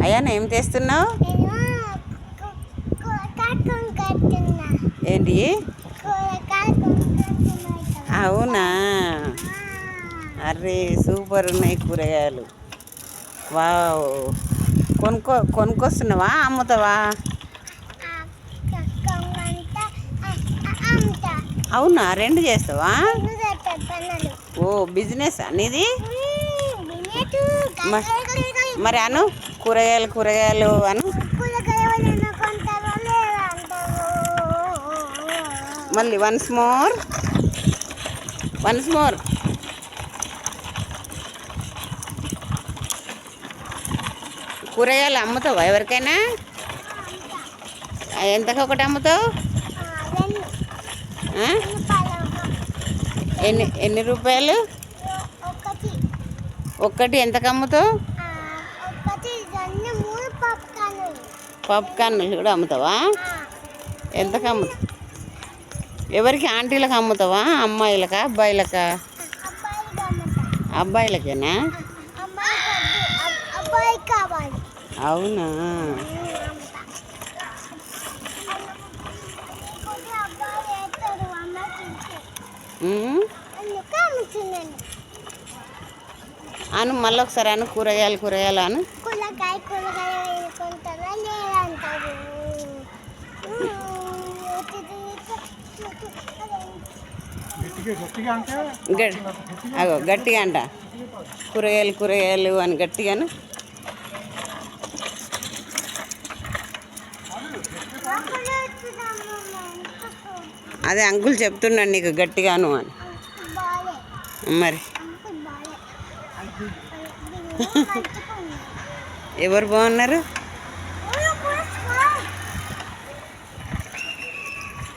అయ్యా ఏం చేస్తున్నావు? ఏంటి? అవునా? అరే సూపర్ ఉన్నాయి కూరగాయలు. వావ్, కొనుక్కొస్తున్నావా అమ్ముతావా? అవునా, రెండు చేస్తావా? ఓ బిజినెస్ అనేది. మరి అను కూరగాయలు అను. మళ్ళీ వన్స్ మోర్ కూరగాయలు అమ్ముతావా ఎవరికైనా? ఎంతకు ఒకటి అమ్ముతావు? ఎన్ని రూపాయలు ఒక్కటి? ఎంతకు అమ్ముతావు? పాప్కార్న్లు కూడా అమ్ముతావా? ఎంతకు అమ్ముతావు? ఎవరికి? ఆంటీలకు అమ్ముతావా? అమ్మాయిలకా అబ్బాయిలకా? అబ్బాయిలకేనా? అవునా? అను మళ్ళీ ఒకసారి అను కూరగాయలు అను. అగో గట్టిగా అంట కూరగాయలు అని గట్టిగాను. అదే అంకుల్ చెప్తున్నాడు నీకు గట్టిగాను అని. మరి ఎవరు బాగున్నారు?